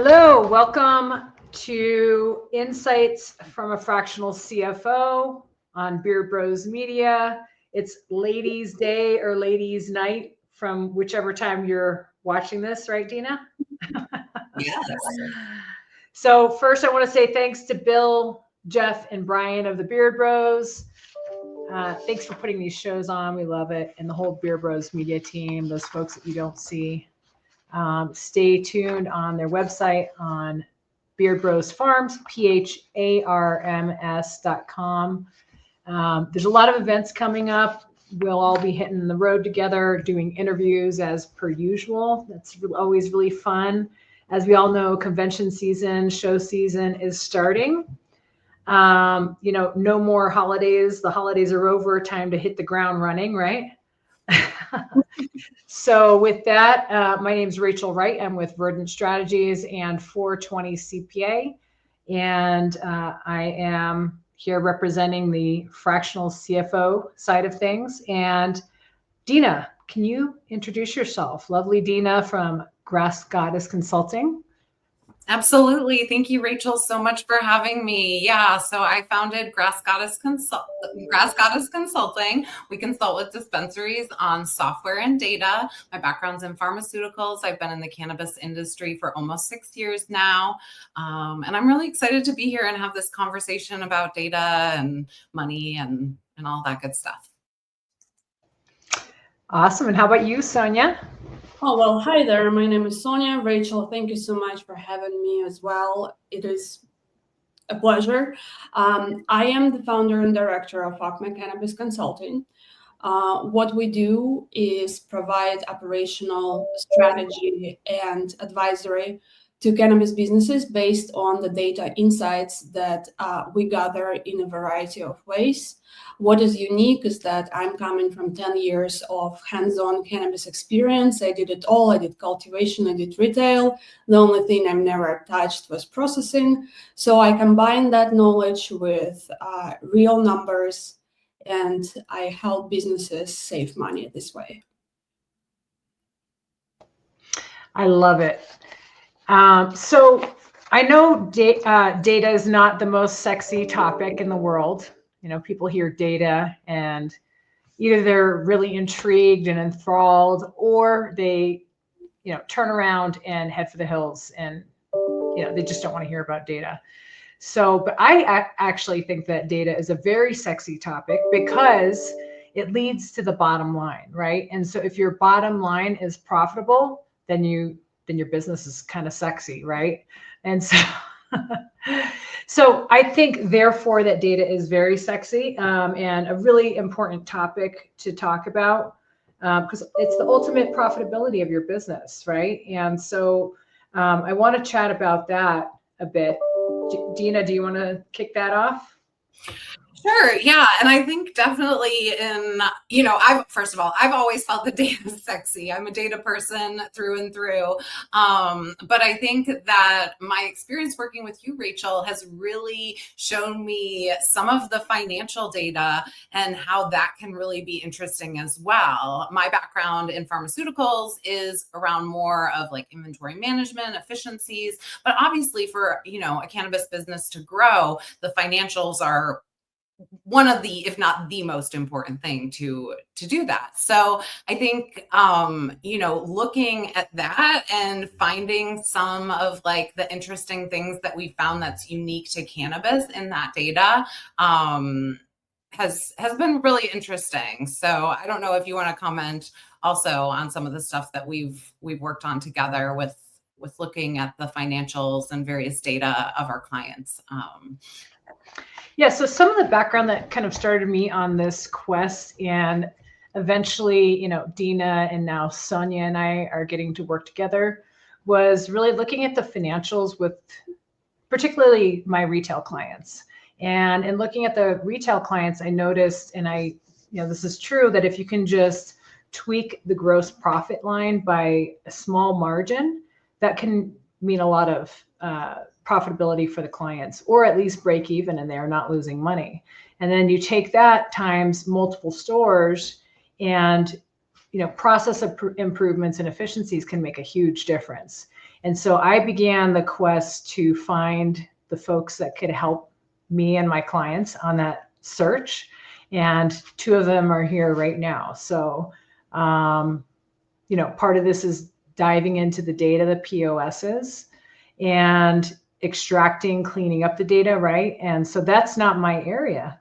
Hello, welcome to Insights from a Fractional CFO on Beard Bros Media. It's Ladies' Day or Ladies' Night from whichever time you're watching this, right, Dina? Yes. So first I want to say thanks to Bill, Jeff, and Brian of the Beard Bros. Thanks for putting these shows on. We love it. And the whole Beard Bros Media team, those folks that you don't see. Stay tuned on their website on Beard Bros Farms, PHARMS.com. There's a lot of events coming up. We'll all be hitting the road together, doing interviews as per usual. That's always really fun. As we all know, convention season, show season is starting. No more holidays. The holidays are over. Time to hit the ground running, right? So with that, my name is Rachel Wright. I'm with Verdant Strategies and 420 CPA. And I am here representing the fractional CFO side of things. And Dina, can you introduce yourself? Lovely Dina from Grass Goddess Consulting. Absolutely. Thank you, Rachel, so much for having me. Yeah, so I founded Grass Goddess Consulting. We consult with dispensaries on software and data. My background's in pharmaceuticals. I've been in the cannabis industry for almost 6 years now. And I'm really excited to be here and have this conversation about data and money and all that good stuff. Awesome. And how about you, Sonya? Oh, well, hi there. My name is Sonya. Rachel, thank you so much for having me as well. It is a pleasure. I am the founder and director of Acme Cannabis Consulting. What we do is provide operational strategy and advisory to cannabis businesses based on the data insights that we gather in a variety of ways. What is unique is that I'm coming from 10 years of hands-on cannabis experience. I did it all. I did cultivation, I did retail. The only thing I've never touched was processing. So I combine that knowledge with real numbers, and I help businesses save money this way. I love it. So I know data is not the most sexy topic in the world. People hear data and either they're really intrigued and enthralled, or they, turn around and head for the hills and, they just don't want to hear about data. So, but I actually think that data is a very sexy topic because it leads to the bottom line, right? And so if your bottom line is profitable, then your business is kind of sexy, right? And so, so I think therefore that data is very sexy and a really important topic to talk about because it's the ultimate profitability of your business, right? And so I want to chat about that a bit. Dina, do you want to kick that off? Sure. Yeah. And I think definitely first of all, I've always felt the data is sexy. I'm a data person through and through. But I think that my experience working with you, Rachel, has really shown me some of the financial data and how that can really be interesting as well. My background in pharmaceuticals is around more of like inventory management, efficiencies, but obviously for, a cannabis business to grow, the financials are one of the, if not the most important thing to do that. So I think, looking at that and finding some of like the interesting things that we found that's unique to cannabis in that data, has been really interesting. So I don't know if you want to comment also on some of the stuff that we've worked on together with looking at the financials and various data of our clients. Yeah, so some of the background that kind of started me on this quest, and eventually, Dina and now Sonya and I are getting to work together, was really looking at the financials with particularly my retail clients. And in looking at the retail clients, I noticed, and this is true, that if you can just tweak the gross profit line by a small margin, that can mean a lot of profitability for the clients, or at least break even and they're not losing money. And then you take that times multiple stores and, process improvements and efficiencies can make a huge difference. And so I began the quest to find the folks that could help me and my clients on that search. And 2 of them are here right now. So, part of this is diving into the data, the POSs, and extracting, cleaning up the data, right? And so that's not my area.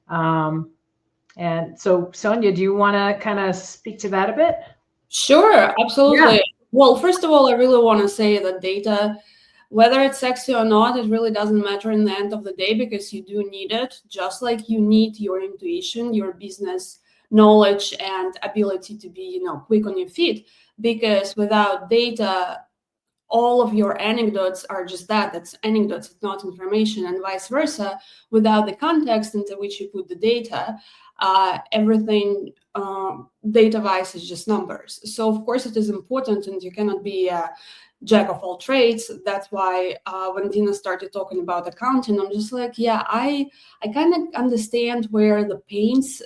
And so, Sonya, do you want to kind of speak to that a bit? Sure, absolutely. Yeah. Well, first of all, I really want to say that data, whether it's sexy or not, it really doesn't matter in the end of the day, because you do need it, just like you need your intuition, your business knowledge, and ability to be, quick on your feet. Because without data, all of your anecdotes are just that's anecdotes, it's not information, and vice versa. Without the context into which you put the data, everything data-wise is just numbers. So of course it is important, and you cannot be a jack of all trades. That's why when Dina started talking about accounting, I'm just like, yeah, I kind of understand where the pains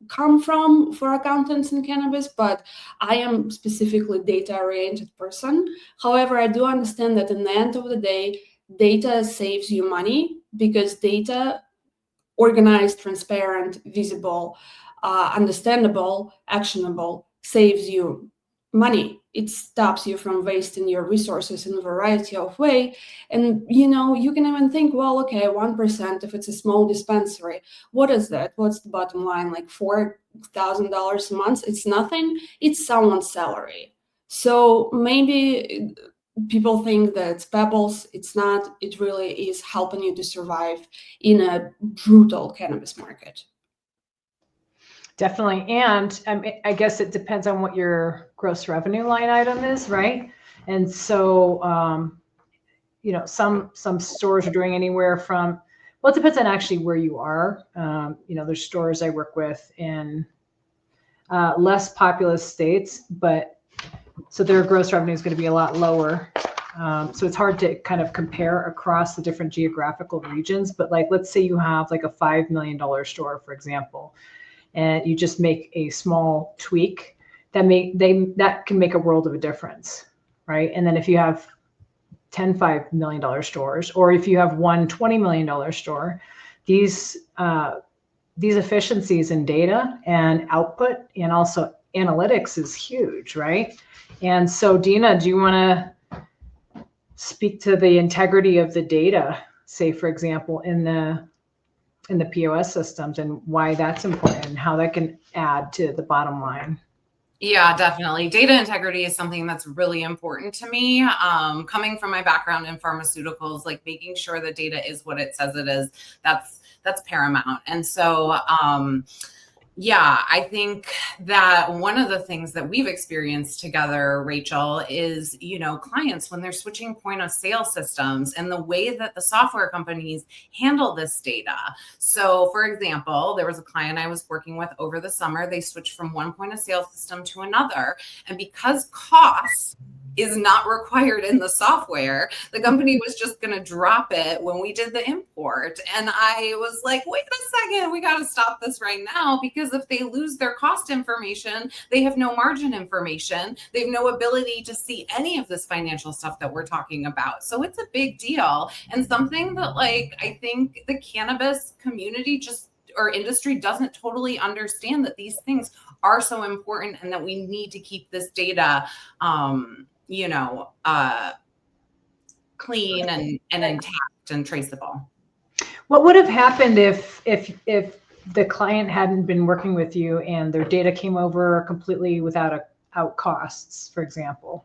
come from for accountants in cannabis, but I am specifically data-oriented person. However, I do understand that in the end of the day, data saves you money, because data, organized, transparent, visible, understandable, actionable, saves you money. It stops you from wasting your resources in a variety of ways. And you can even think, well, okay, 1%, if it's a small dispensary, what is that? What's the bottom line? Like $4,000 a month? It's nothing. It's someone's salary. So maybe people think that it's pebbles. It's not. It really is helping you to survive in a brutal cannabis market. Definitely. And I guess it depends on what your gross revenue line item is, right? And so, some stores are doing anywhere from, well, it depends on actually where you are. There's stores I work with in less populous states, but so their gross revenue is going to be a lot lower. So it's hard to kind of compare across the different geographical regions. But like, let's say you have like a $5 million store, for example, and you just make a small tweak that can make a world of a difference, right? And then if you have 10 $5 million stores, or if you have one $20 million store, these efficiencies in data and output and also analytics is huge, right? And so, Dina, do you want to speak to the integrity of the data, say, for example, in the POS systems, and why that's important and how that can add to the bottom line? Yeah, definitely. Data integrity is something that's really important to me. Coming from my background in pharmaceuticals, like making sure the data is what it says it is, that's paramount. And so, yeah, I think that one of the things that we've experienced together, Rachel, is, clients, when they're switching point of sale systems and the way that the software companies handle this data. So for example, there was a client I was working with over the summer. They switched from one point of sale system to another. And because costs is not required in the software, the company was just going to drop it when we did the import. And I was like, wait a second, we got to stop this right now, because if they lose their cost information, they have no margin information. They have no ability to see any of this financial stuff that we're talking about. So it's a big deal, and something that I think the cannabis community or industry doesn't totally understand, that these things are so important and that we need to keep this data clean and intact and traceable. What would have happened if the client hadn't been working with you and their data came over completely without costs, for example?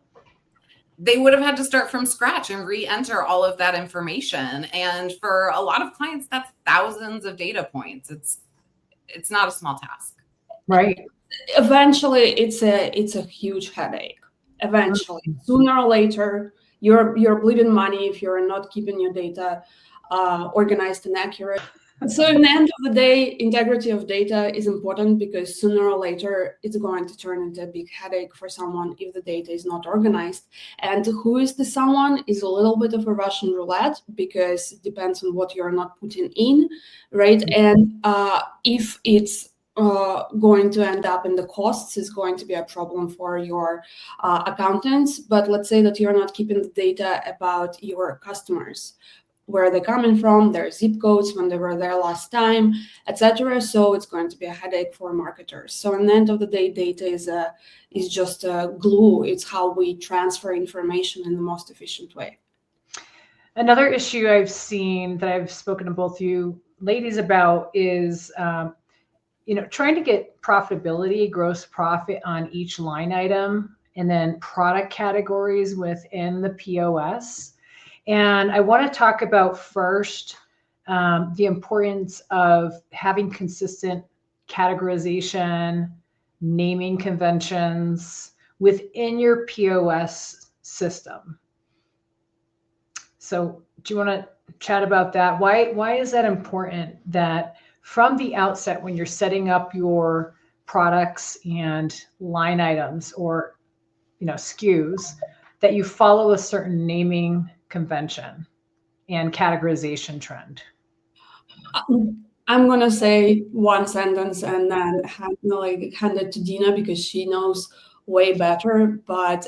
They would have had to start from scratch and re-enter all of that information. And for a lot of clients, that's thousands of data points. It's not a small task. Right. Eventually, it's a huge headache. Eventually, sooner or later, you're bleeding money if you're not keeping your data organized and accurate. So in the end of the day, integrity of data is important, because sooner or later, it's going to turn into a big headache for someone if the data is not organized. And who is the someone is a little bit of a Russian roulette, because it depends on what you're not putting in, right? And if it's going to end up in the costs is going to be a problem for your accountants. But let's say that you're not keeping the data about your customers, where they're coming from, their zip codes, when they were there last time, etc. So it's going to be a headache for marketers. So in the end of the day, data is just a glue. It's how we transfer information in the most efficient way. Another issue I've seen that I've spoken to both you ladies about is, trying to get profitability, gross profit on each line item, and then product categories within the POS. And I want to talk about first the importance of having consistent categorization, naming conventions within your POS system. So do you want to chat about that? Why is that important that from the outset, when you're setting up your products and line items or SKUs, that you follow a certain naming convention and categorization trend? I'm gonna say one sentence and then hand it to Dina because she knows way better. But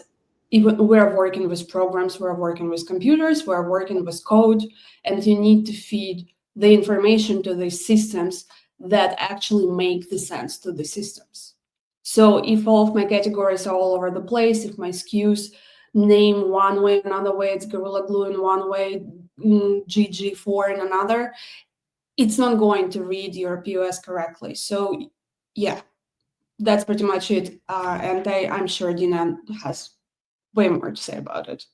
even we're working with programs, we're working with computers, we're working with code, and you need to feed the information to the systems that actually make the sense to the systems. So if all of my categories are all over the place, if my SKUs name one way, another way, it's Gorilla Glue in one way, GG4 in another, it's not going to read your POS correctly. So yeah, that's pretty much it. And I'm sure Dina has way more to say about it.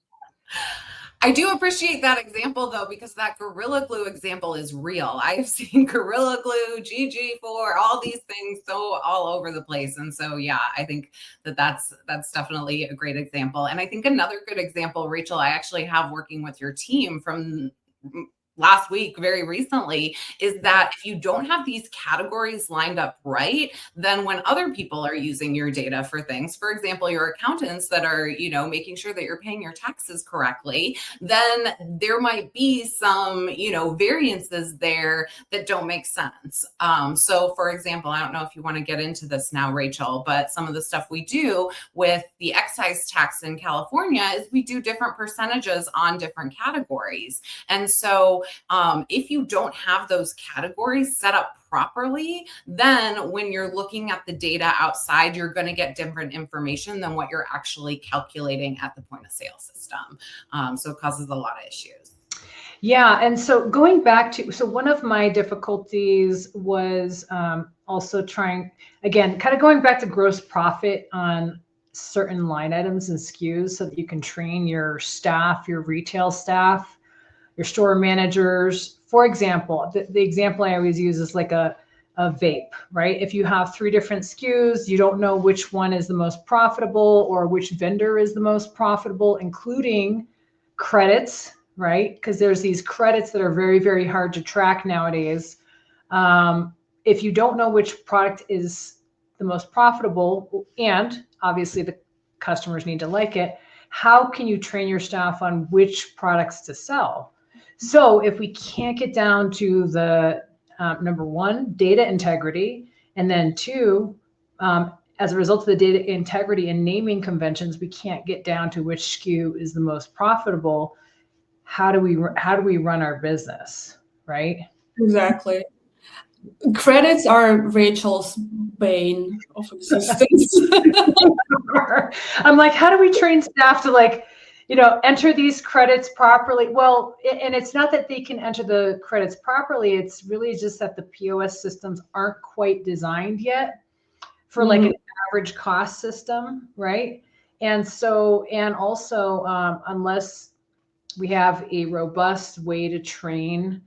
I do appreciate that example though, because that Gorilla Glue example is real. I've seen Gorilla Glue, GG4, all these things so all over the place. And so, yeah, I think that's definitely a great example. And I think another good example, Rachel, I actually have working with your team from last week, very recently, is that if you don't have these categories lined up right, then when other people are using your data for things, for example, your accountants that are, making sure that you're paying your taxes correctly, then there might be some, variances there that don't make sense. So for example, I don't know if you want to get into this now, Rachel, but some of the stuff we do with the excise tax in California is we do different percentages on different categories. And so if you don't have those categories set up properly, then when you're looking at the data outside, you're going to get different information than what you're actually calculating at the point of sale system. So it causes a lot of issues. Yeah. And so going back to, one of my difficulties was also trying, again, kind of going back to gross profit on certain line items and SKUs so that you can train your staff, your retail staff, your store managers. For example, the example I always use is like a vape, right? If you have 3 different SKUs, you don't know which one is the most profitable or which vendor is the most profitable, including credits, right? Because there's these credits that are very, very hard to track nowadays. If you don't know which product is the most profitable, and obviously the customers need to like it, how can you train your staff on which products to sell? So if we can't get down to the number 1, data integrity, and then 2, as a result of the data integrity and naming conventions, we can't get down to which SKU is the most profitable. How do we run our business, right? Exactly. Credits are Rachel's bane of existence. I'm like, how do we train staff to enter these credits properly? Well, and it's not that they can enter the credits properly. It's really just that the POS systems aren't quite designed yet for like an average cost system, right? And so, and also, unless we have a robust way to train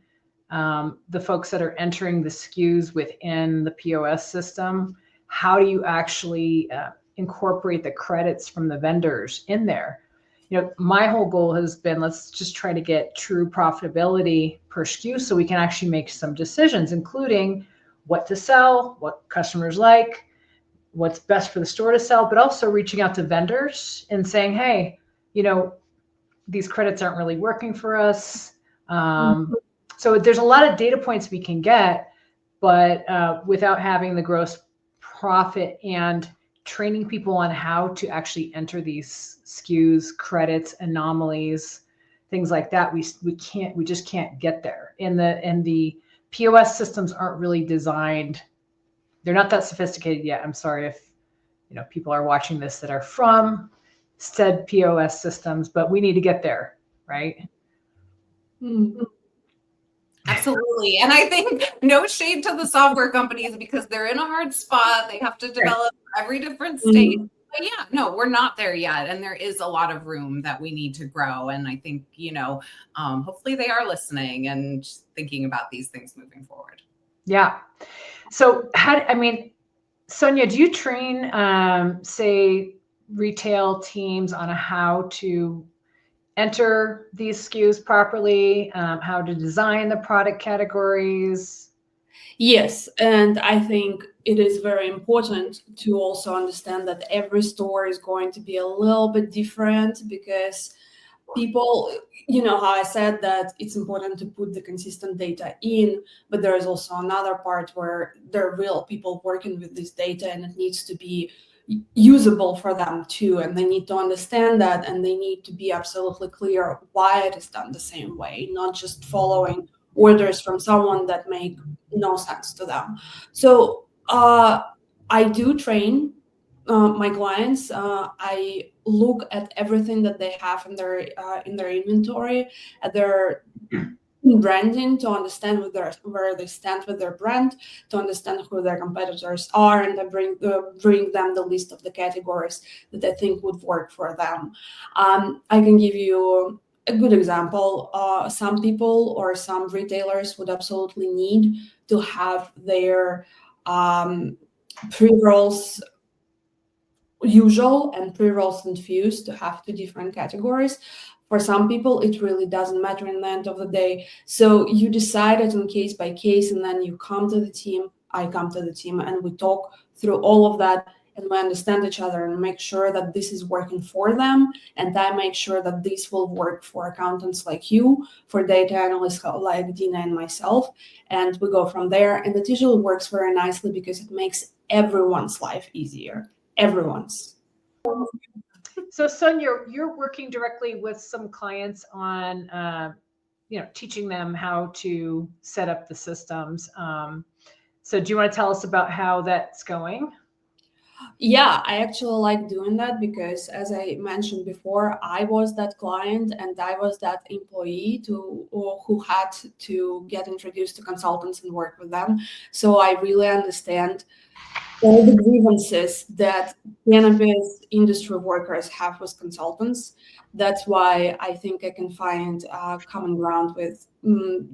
the folks that are entering the SKUs within the POS system, how do you actually incorporate the credits from the vendors in there? My whole goal has been, let's just try to get true profitability per SKU so we can actually make some decisions, including what to sell, what customers like, what's best for the store to sell, but also reaching out to vendors and saying, hey, these credits aren't really working for us. So there's a lot of data points we can get, but without having the gross profit and training people on how to actually enter these SKUs, credits, anomalies, things like that, we just can't get there. And the POS systems aren't really designed. They're not that sophisticated yet. I'm sorry if people are watching this that are from said POS systems, but we need to get there, right? Mm-hmm. Absolutely. And I think no shade to the software companies because they're in a hard spot. They have to develop every different state. Mm-hmm. But yeah, no, we're not there yet. And there is a lot of room that we need to grow. And I think, hopefully they are listening and thinking about these things moving forward. Yeah. So Sonya, do you train, say, retail teams on how to enter these SKUs properly, how to design the product categories? Yes, and I think it is very important to also understand that every store is going to be a little bit different because people, how I said that it's important to put the consistent data in, but there is also another part where there are real people working with this data and it needs to be usable for them too, and they need to understand that, and they need to be absolutely clear why it is done the same way, not just following orders from someone that make no sense to them. So I do train my clients. I look at everything that they have in their inventory, at their branding, to understand where they stand with their brand, to understand who their competitors are, and I bring them the list of the categories that I think would work for them. I can give you a good example. Some people or some retailers would absolutely need to have their pre-rolls usual and pre-rolls infused to have two different categories. For some people, it really doesn't matter in the end of the day. So you decide it on case by case, and then you come to the team, I come to the team, and we talk through all of that, and we understand each other and make sure that this is working for them. And I make sure that this will work for accountants like you, for data analysts like Dina and myself. And we go from there. And it usually works very nicely because it makes everyone's life easier. Everyone's. So Sonya, you're working directly with some clients on, teaching them how to set up the systems. So do you want to tell us about how that's going? Yeah, I actually like doing that because, as I mentioned before, I was that client and I was that employee who had to get introduced to consultants and work with them. So I really understand all the grievances that cannabis industry workers have with consultants. That's why I think I can find common ground with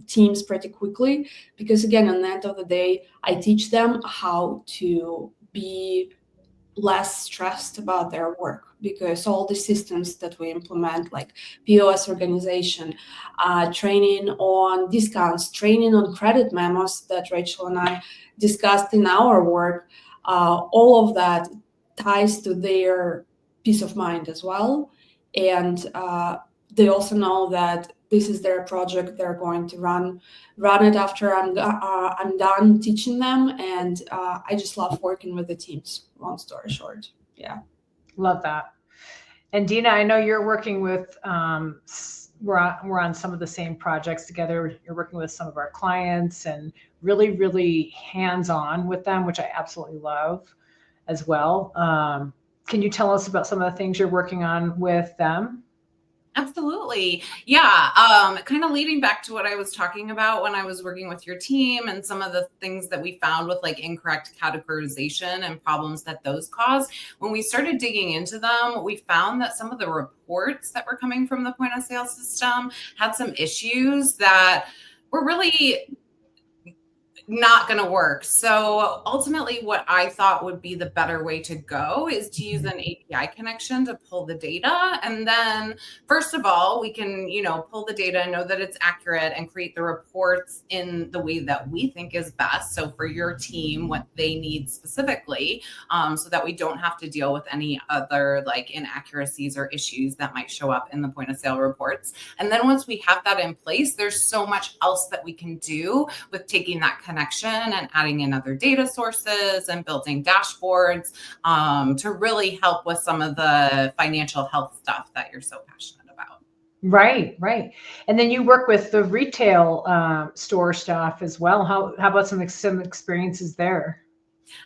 teams pretty quickly. Because again, at the end of the day, I teach them how to be less stressed about their work, because all the systems that we implement, like POS organization, training on discounts, training on credit memos that Rachel and I discussed in our work, all of that ties to their peace of mind as well. And they also know that this is their project. They're going to run it after I'm done teaching them. And I just love working with the teams, long story short. Yeah. Love that. And Dina, I know you're working with, we're on some of the same projects together. You're working with some of our clients and really, really hands-on with them, which I absolutely love as well. Can you tell us about some of the things you're working on with them? Absolutely. Yeah. Kind of leading back to what I was talking about when I was working with your team and some of the things that we found with like incorrect categorization and problems that those cause. When we started digging into them, we found that some of the reports that were coming from the point of sale system had some issues that were really not going to work. So ultimately what I thought would be the better way to go is to use an API connection to pull the data. And then first of all, we can, pull the data, know that it's accurate, and create the reports in the way that we think is best. So for your team, what they need specifically, so that we don't have to deal with any other like inaccuracies or issues that might show up in the point of sale reports. And then once we have that in place, there's so much else that we can do with taking that connection connection and adding in other data sources and building dashboards to really help with some of the financial health stuff that you're so passionate about. Right, right. And then you work with the retail store staff as well. How about some experiences there?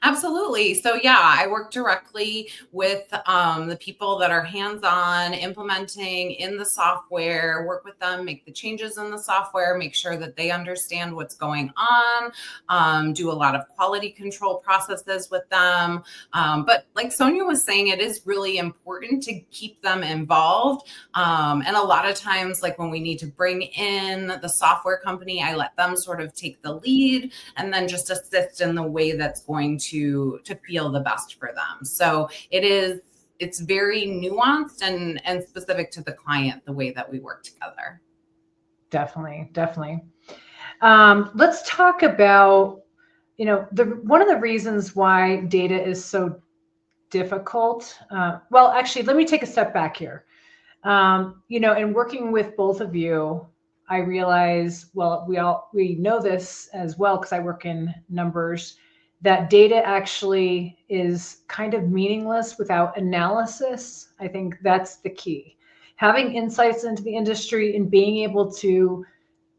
Absolutely. So yeah, I work directly with the people that are hands-on implementing in the software, work with them, make the changes in the software, make sure that they understand what's going on, do a lot of quality control processes with them. But like Sonya was saying, it is really important to keep them involved. And a lot of times, like when we need to bring in the software company, I let them sort of take the lead and then just assist in the way that's going to feel the best for them. So it's very nuanced and specific to the client, the way that we work together. Definitely. Let's talk about, one of the reasons why data is so difficult. Well, actually, let me take a step back here. In working with both of you, I realize, well, we know this as well, because I work in numbers, that data actually is kind of meaningless without analysis. I think that's the key. Having insights into the industry and being able to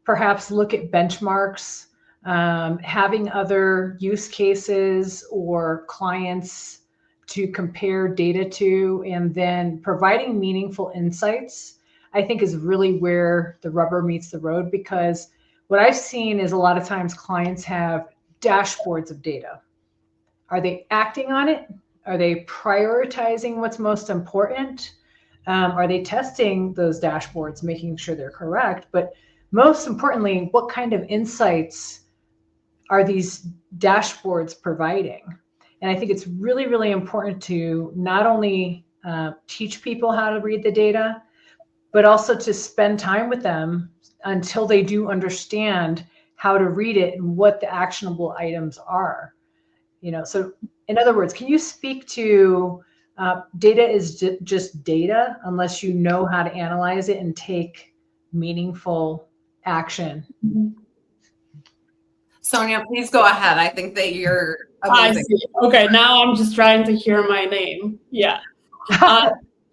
perhaps look at benchmarks, having other use cases or clients to compare data to, and then providing meaningful insights, I think is really where the rubber meets the road. Because what I've seen is a lot of times clients have dashboards of data. Are they acting on it? Are they prioritizing what's most important? Are they testing those dashboards, making sure they're correct? But most importantly, what kind of insights are these dashboards providing? And I think it's really, really important to not only teach people how to read the data, but also to spend time with them until they do understand how to read it and what the actionable items are. So in other words, can you speak to data is just data unless you know how to analyze it and take meaningful action? Sonya, please go ahead. I think that you're amazing. I see. Okay, now I'm just trying to hear my name. Yeah.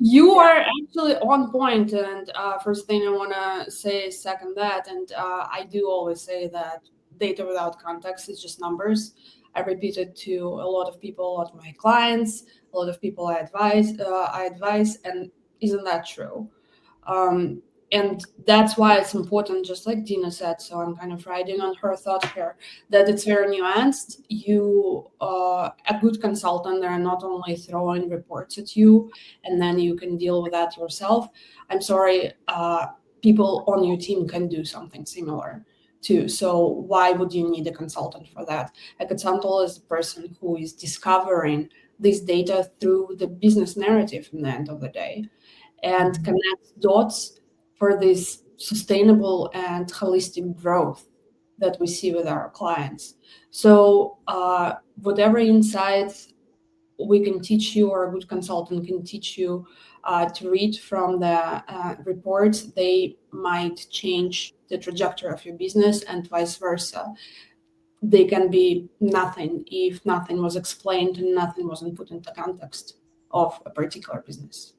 You are actually on point, and first thing I want to say is second that, and I do always say that data without context is just numbers. I repeat it to a lot of people, a lot of my clients, a lot of people I advise, and isn't that true? And that's why it's important, just like Dina said, so I'm kind of riding on her thought here, that it's very nuanced. You, a good consultant, they're not only throwing reports at you, and then you can deal with that yourself. I'm sorry, people on your team can do something similar too. So why would you need a consultant for that? A consultant is the person who is discovering this data through the business narrative in the end of the day, and connects dots for this sustainable and holistic growth that we see with our clients. So whatever insights we can teach you, or a good consultant can teach you to read from the reports, they might change the trajectory of your business, and vice versa. They can be nothing if nothing was explained and nothing wasn't put into context of a particular business.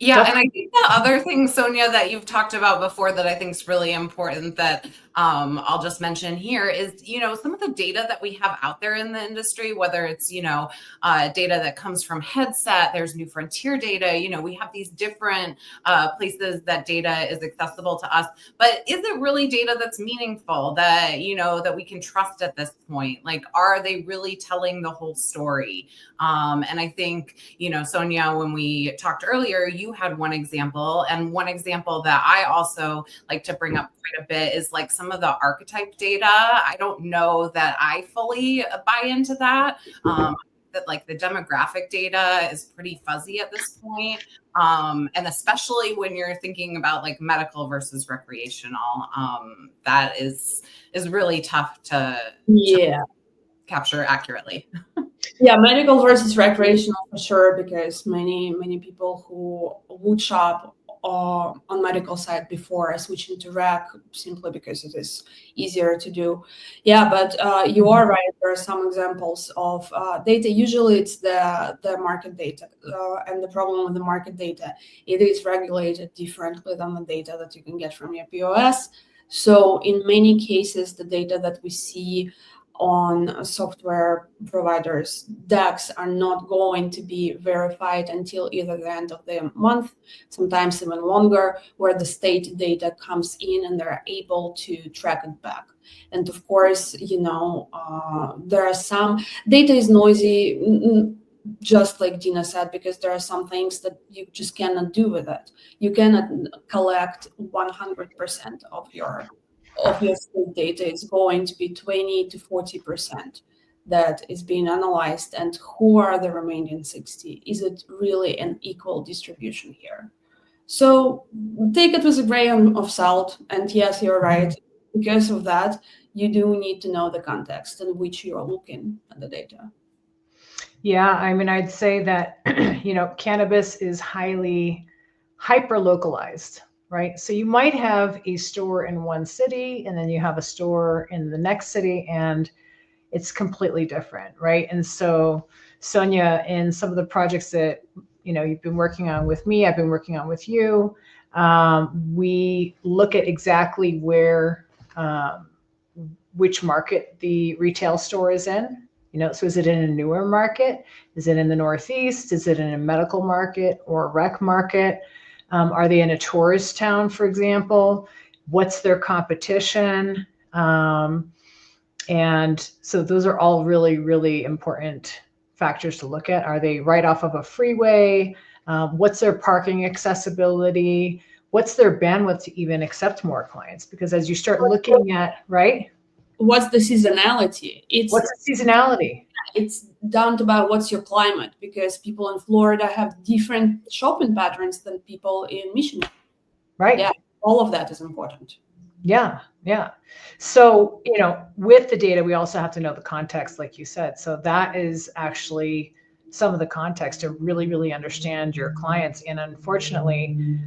Yeah, and I think the other thing, Sonya, that you've talked about before that I think is really important that I'll just mention here is, some of the data that we have out there in the industry, whether it's, data that comes from Headset, there's New Frontier data, we have these different places that data is accessible to us. But is it really data that's meaningful, that, that we can trust at this point? Like, are they really telling the whole story? And I think, Sonya, when we talked earlier, you had one example, and one example that I also like to bring up quite a bit is like some of the archetype data. I don't know that I fully buy into that. That like the demographic data is pretty fuzzy at this point. And especially when you're thinking about like medical versus recreational, that is really tough to capture accurately. Yeah, medical versus recreational for sure, because many people who would shop on medical side before switching to rec, simply because it is easier to do. Yeah, but you are right. There are some examples of data. Usually it's the market data, and the problem with the market data, it is regulated differently than the data that you can get from your POS. So in many cases, the data that we see on software providers' decks are not going to be verified until either the end of the month, sometimes even longer, where the state data comes in and they're able to track it back. And of course, there are some data is noisy, just like Dina said, because there are some things that you just cannot do with it. You cannot collect 100% of your state data. Is going to be 20 to 40% that is being analyzed, and who are the remaining 60? Is it really an equal distribution here? So take it with a grain of salt. And yes, you're right. Because of that, you do need to know the context in which you're looking at the data. Yeah, I mean, I'd say that, cannabis is highly hyper localized, right? So you might have a store in one city, and then you have a store in the next city, and it's completely different, right? And so, Sonya, in some of the projects that you've been working on with me, I've been working on with you, we look at exactly where, which market the retail store is in. So is it in a newer market? Is it in the Northeast? Is it in a medical market or a rec market? Are they in a tourist town, for example? What's their competition? And so those are all really, really important factors to look at. Are they right off of a freeway? What's their parking accessibility? What's their bandwidth to even accept more clients? Because as you start looking at, right? What's the seasonality? What's the seasonality? It's down to about what's your climate, because people in Florida have different shopping patterns than people in Michigan. Right. Yeah, all of that is important. Yeah. So, with the data, we also have to know the context, like you said. So that is actually some of the context to really, really understand your clients. And unfortunately,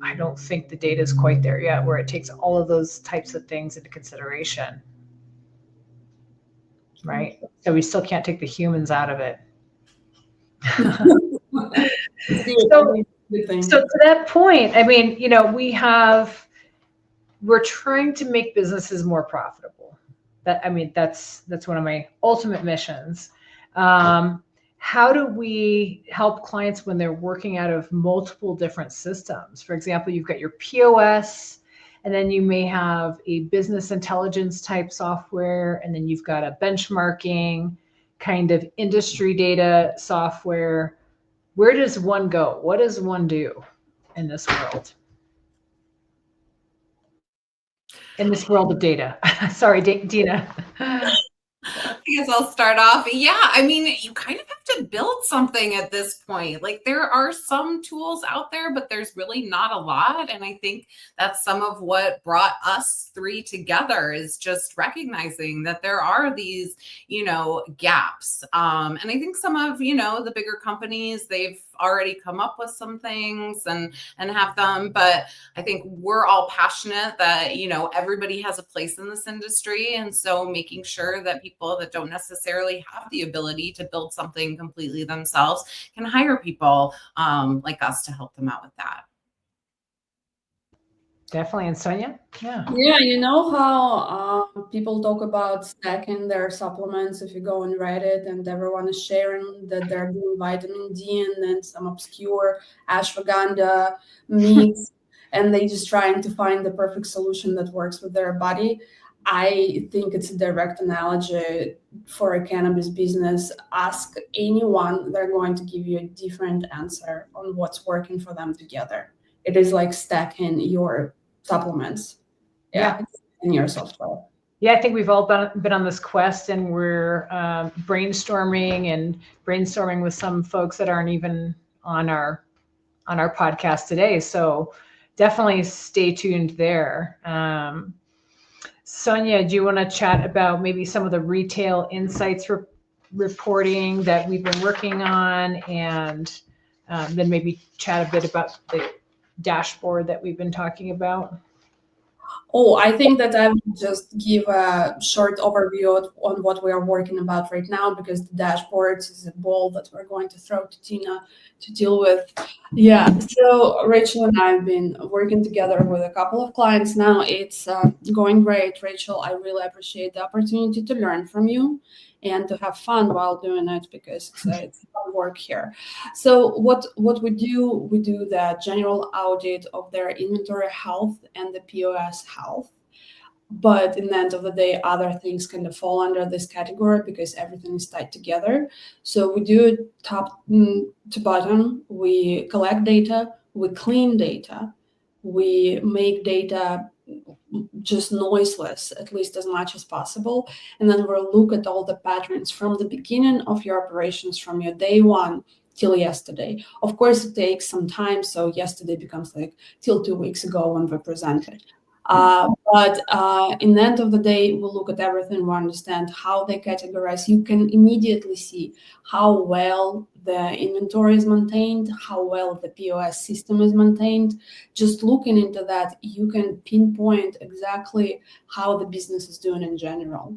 I don't think the data is quite there yet, where it takes all of those types of things into consideration. Right. So we still can't take the humans out of it. So to that point, I mean, we're trying to make businesses more profitable. That's one of my ultimate missions. How do we help clients when they're working out of multiple different systems? For example, you've got your POS, and then you may have a business intelligence type software, and then you've got a benchmarking kind of industry data software. Where does one go? What does one do in this world? In this world of data. Sorry, Dina. I guess I'll start off. Yeah, I mean, you kind of have to build something at this point. Like, there are some tools out there, but there's really not a lot. And I think that's some of what brought us three together, is just recognizing that there are these, gaps. And I think some of, the bigger companies, they've already come up with some things and have them. But I think we're all passionate that, everybody has a place in this industry. And so making sure that people that don't necessarily have the ability to build something completely themselves can hire people like us to help them out with that. Definitely. And Sonya? Yeah. Yeah, you know how people talk about stacking their supplements if you go and Reddit, and everyone is sharing that they're doing vitamin D and then some obscure ashwagandha mix, and they just trying to find the perfect solution that works with their body. I think it's a direct analogy for a cannabis business. Ask anyone, they're going to give you a different answer on what's working for them together. It is like stacking your supplements. Yeah. In your software. Yeah, I think we've all been on this quest, and we're brainstorming with some folks that aren't even on our podcast today. So definitely stay tuned there. Sonya, do you want to chat about maybe some of the retail insights reporting that we've been working on, and then maybe chat a bit about the dashboard that we've been talking about. Oh, I think that I will just give a short overview on what we are working about right now, because the dashboards is a ball that we're going to throw to Tina to deal with. Yeah, so Rachel and I have been working together with a couple of clients now. It's going great, Rachel. I really appreciate the opportunity to learn from you and to have fun while doing it, because it's fun work here. So what we do the general audit of their inventory health and the POS health. But in the end of the day, other things kind of fall under this category because everything is tied together. So we do it top to bottom. We collect data, we clean data, we make data just noiseless, at least as much as possible. And then we'll look at all the patterns from the beginning of your operations, from your day one till yesterday. Of course, it takes some time. So yesterday becomes like till 2 weeks ago when we presented. But in the end of the day, we'll look at everything, we understand how they categorize. You can immediately see how well the inventory is maintained, how well the POS system is maintained. Just looking into that, you can pinpoint exactly how the business is doing in general,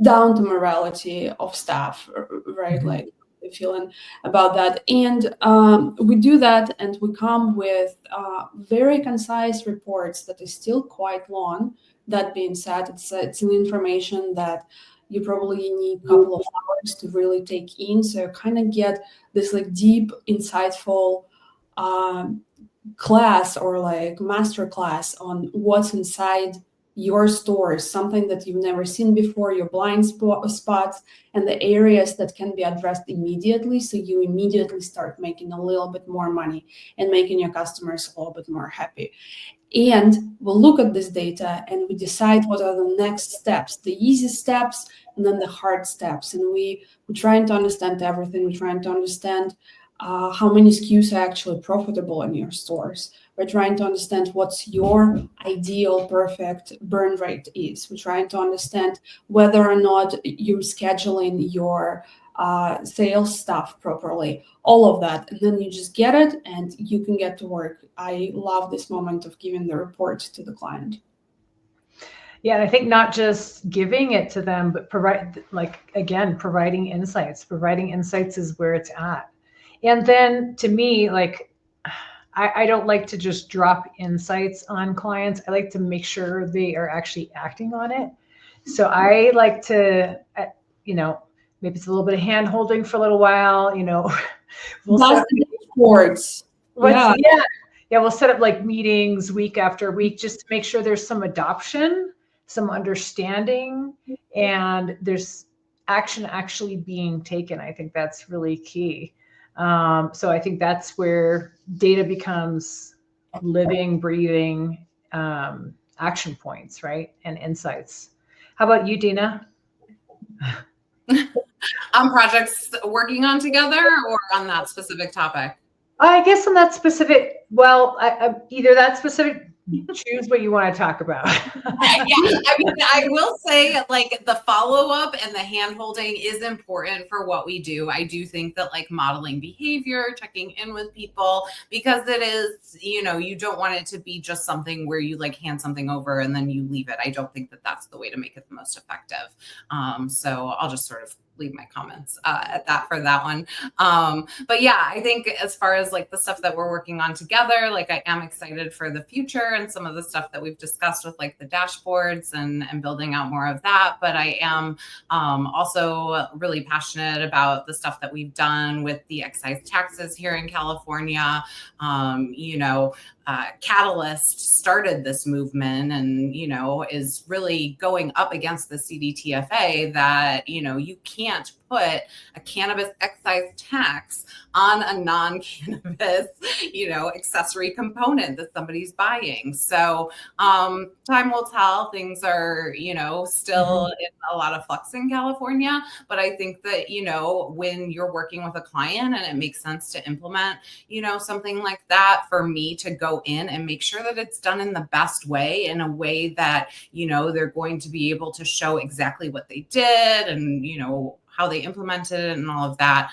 down to morality of staff, right? Mm-hmm. Like feeling about that. And we do that, and we come with very concise reports that is still quite long. That being said, it's an information that you probably need a couple of hours to really take in. So you kind of get this like deep, insightful class or like master class on what's inside your stores, something that you've never seen before, your blind spots, and the areas that can be addressed immediately. So you immediately start making a little bit more money and making your customers a little bit more happy. And we'll look at this data and we decide what are the next steps, the easy steps, and then the hard steps. And we're trying to understand everything. We're trying to understand how many SKUs are actually profitable in your stores. We're trying to understand what's your ideal perfect burn rate is. We're trying to understand whether or not you're scheduling your sales stuff properly, all of that. And then you just get it and you can get to work. I love this moment of giving the report to the client. Yeah, and I think not just giving it to them, but providing insights. Providing insights is where it's at. And then to me, like, I don't like to just drop insights on clients. I like to make sure they are actually acting on it. So I like to, maybe it's a little bit of hand holding for a little while, we'll set up boards. We'll set up like meetings week after week just to make sure there's some adoption, some understanding, and there's action actually being taken. I think that's really key. So I think that's where data becomes living, breathing action points, right? And insights. How about you, Dina? On projects working on together or on that specific topic? I guess on that specific, either that specific, choose what you want to talk about. I will say like the follow-up and the hand-holding is important for what we do. I do think that like modeling behavior, checking in with people, because it is, you don't want it to be just something where you like hand something over and then you leave it. I don't think that that's the way to make it the most effective. So I'll just sort of leave my comments at that for that one. But yeah, I think as far as like the stuff that we're working on together, like I am excited for the future and some of the stuff that we've discussed with like the dashboards and building out more of that. But I am also really passionate about the stuff that we've done with the excise taxes here in California. Catalyst started this movement and, is really going up against the CDTFA that, you can't put a cannabis excise tax on a non-cannabis, accessory component that somebody's buying. So time will tell. Things are, still in a lot of flux in California. But I think that, when you're working with a client and it makes sense to implement, something like that, for me to go in and make sure that it's done in the best way, in a way that, they're going to be able to show exactly what they did and, how they implemented it and all of that.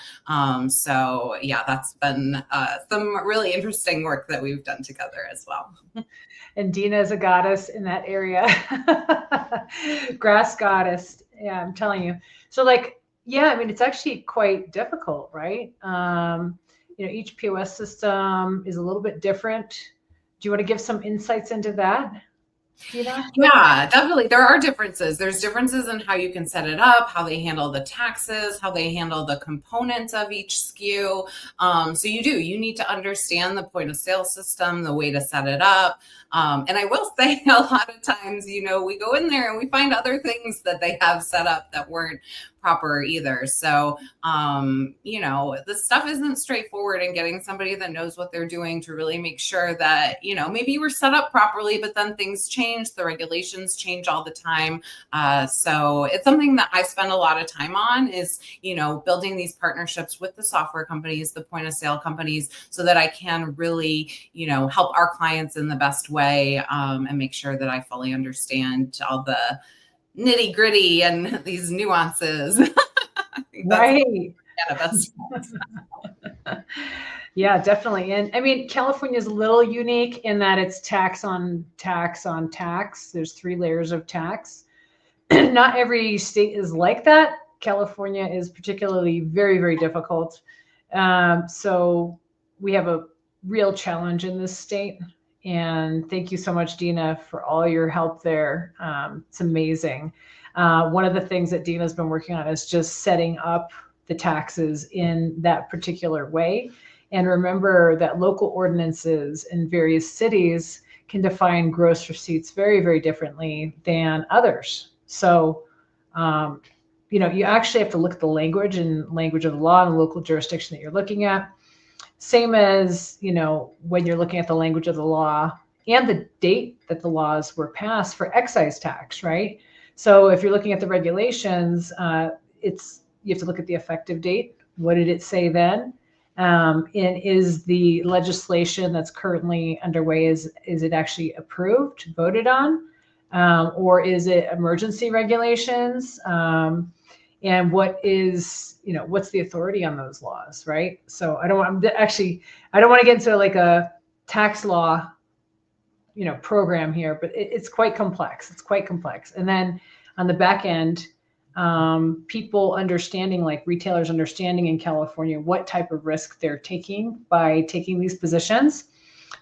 So yeah, that's been some really interesting work that we've done together as well. And Dina is a goddess in that area. Grass Goddess. Yeah, I'm telling you. So like, yeah, I mean, it's actually quite difficult, right? Each POS system is a little bit different. Do you want to give some insights into that, Dina? Yeah, definitely. There are differences. There's differences in how you can set it up, how they handle the taxes, how they handle the components of each SKU. So you need to understand the point of sale system, the way to set it up. And I will say a lot of times, we go in there and we find other things that they have set up that weren't proper either. So, this stuff isn't straightforward, and getting somebody that knows what they're doing to really make sure that, maybe you were set up properly, but then things change, the regulations change all the time. So it's something that I spend a lot of time on is, building these partnerships with the software companies, the point of sale companies, so that I can really, help our clients in the best way, and make sure that I fully understand all the nitty gritty and these nuances. I think that's Right. cannabis. Yeah, definitely. And I mean, California is a little unique in that it's tax on tax on tax. There's 3 layers of tax. Not every state is like that. California is particularly very, very difficult. So we have a real challenge in this state. And thank you so much, Dina, for all your help there. It's amazing. One of the things that Dina's been working on is just setting up the taxes in that particular way. And remember that local ordinances in various cities can define gross receipts very, very differently than others. So, you actually have to look at the language of the law and the local jurisdiction that you're looking at. Same as, when you're looking at the language of the law and the date that the laws were passed for excise tax, right? So if you're looking at the regulations, you have to look at the effective date. What did it say then? And is the legislation that's currently underway, is it actually approved, voted on? Or is it emergency regulations? And what's the authority on those laws, right? So I don't want to get into like a tax law, program here, but it's quite complex. It's quite complex. And then on the back end, people understanding, like retailers understanding in California, what type of risk they're taking by taking these positions.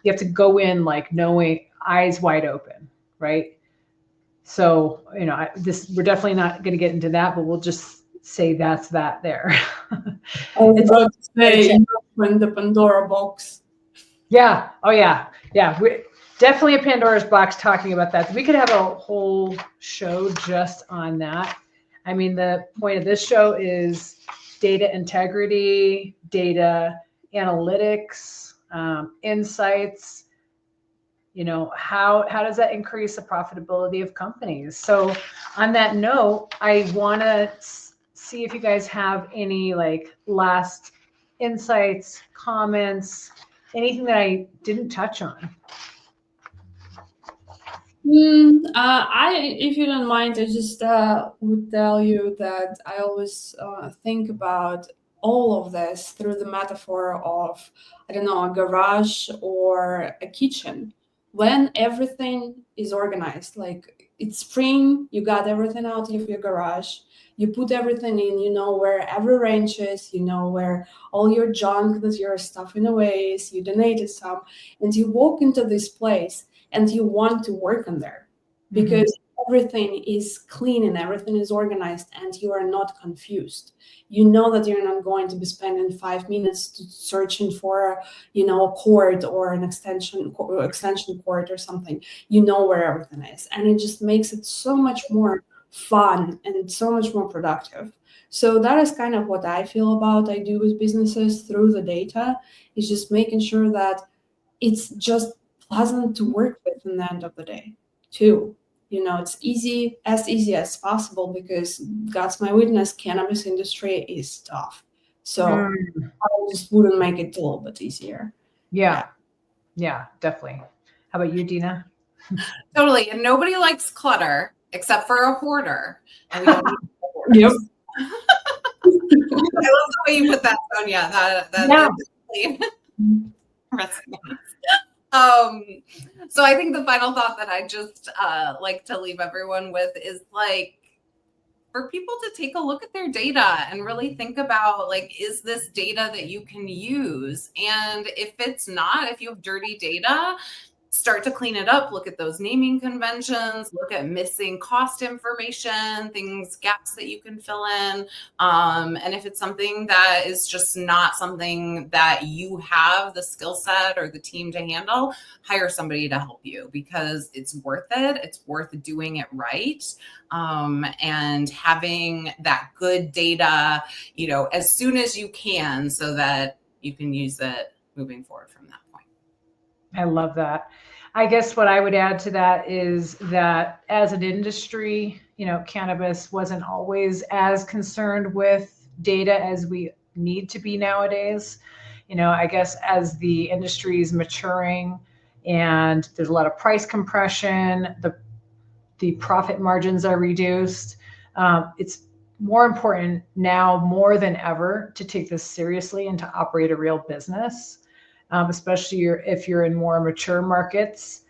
You have to go in like knowing, eyes wide open, right? So, we're definitely not going to get into that, but we'll just say that's that there. It's about to say, open the Pandora box. Yeah. Oh yeah. Yeah. We definitely a Pandora's box talking about that. We could have a whole show just on that. I mean, the point of this show is data integrity, data analytics, insights. How does that increase the profitability of companies? So on that note, I want to see if you guys have any like last insights, comments, anything that I didn't touch on. If you don't mind, I just would tell you that I always think about all of this through the metaphor of, I don't know, a garage or a kitchen. When everything is organized, like it's spring, you got everything out of your garage, you put everything in, you know where every wrench is, you know where all your junk that you're stuffing away is, you donated some, and you walk into this place and you want to work in there because everything is clean and everything is organized and you are not confused. You know that you're not going to be spending 5 minutes searching for, a cord or an extension cord or something. You know where everything is. And it just makes it so much more fun and so much more productive. So that is kind of what I feel about I do with businesses through the data, is just making sure that it's just pleasant to work with in the end of the day too. It's easy as possible, because God's my witness, cannabis industry is tough. So I just wouldn't make it a little bit easier. Yeah, definitely. How about you, Dina? Totally. And nobody likes clutter except for a hoarder. And we don't need hoarders. Yep. the way you put that, Sonya. That definitely resonates. So I think the final thought that I just like to leave everyone with is like, for people to take a look at their data and really think about, like, is this data that you can use? And if it's not, if you have dirty data, start to clean it up. Look at those naming conventions, look at missing cost information, things, gaps that you can fill in. And if it's something that is just not something that you have the skill set or the team to handle, hire somebody to help you, because it's worth it. It's worth doing it right. And having that good data, as soon as you can, so that you can use it moving forward from that point. I love that. I guess what I would add to that is that as an industry, cannabis wasn't always as concerned with data as we need to be nowadays. I guess as the industry is maturing and there's a lot of price compression, the profit margins are reduced. It's more important now more than ever to take this seriously and to operate a real business. Especially if you're in more mature markets,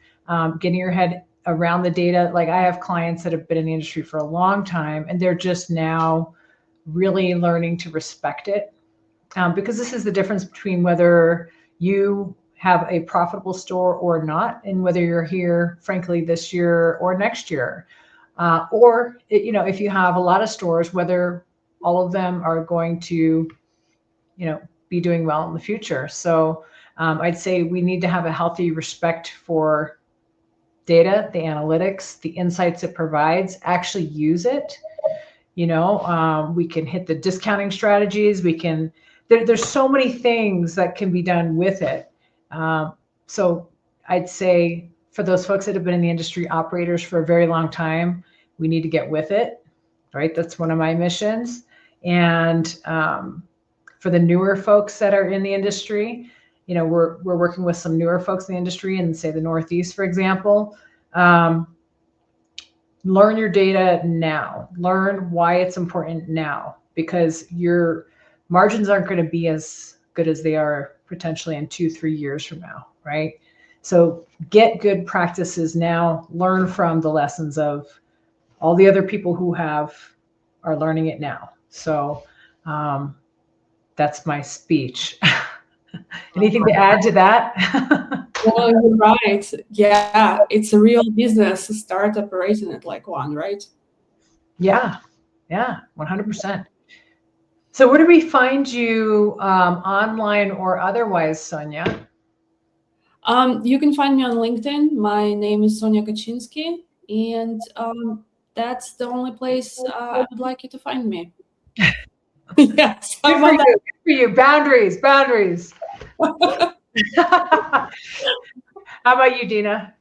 getting your head around the data. Like, I have clients that have been in the industry for a long time, and they're just now really learning to respect it. Because this is the difference between whether you have a profitable store or not, and whether you're here, frankly, this year or next year. Or if you have a lot of stores, whether all of them are going to, be doing well in the future. So I'd say we need to have a healthy respect for data, the analytics, the insights it provides, actually use it. We can hit the discounting strategies. There's so many things that can be done with it. So I'd say for those folks that have been in the industry, operators for a very long time, we need to get with it, right? That's one of my missions. And for the newer folks that are in the industry, we're working with some newer folks in the industry in, say, the Northeast, for example. Learn your data now. Learn why it's important now, because your margins aren't going to be as good as they are potentially in 2-3 years from now, right? So get good practices now. Learn from the lessons of all the other people who are learning it now. So that's my speech. Anything to add to that? Well, you're right. Yeah, it's a real business. Start operating it like one, right? Yeah, 100%. So where do we find you online or otherwise, Sonya? You can find me on LinkedIn. My name is Sonya Kachinski, and that's the only place I would like you to find me. Yes. Good for you. Boundaries. How about you, Dina?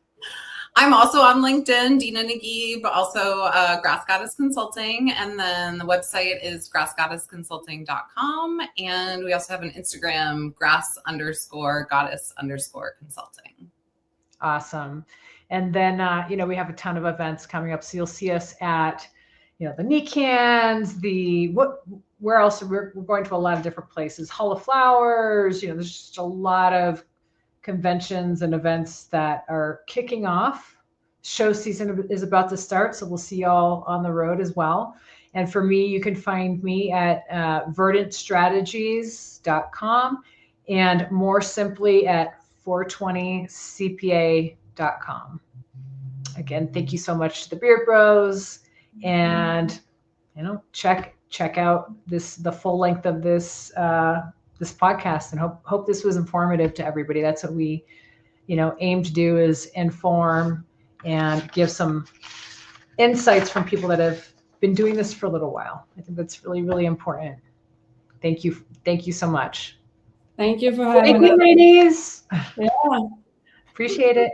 I'm also on LinkedIn, Dina Nagib, also Grass Goddess Consulting. And then the website is grassgoddessconsulting.com. And we also have an Instagram, grass_goddess_consulting. Awesome. And then, we have a ton of events coming up. So you'll see us at, the NECANs, where else? We're going to a lot of different places. Hall of Flowers, there's just a lot of conventions and events that are kicking off. Show season is about to start, so we'll see y'all on the road as well. And for me, you can find me at verdantstrategies.com, and more simply at 420cpa.com. Again, thank you so much to the Beard Bros, and check out the full length of this podcast, and hope this was informative to everybody. That's what we aim to do, is inform and give some insights from people that have been doing this for a little while. I think that's really, really important. Thank you so much. Thank you for having me. Thank you, ladies. Yeah. Appreciate it.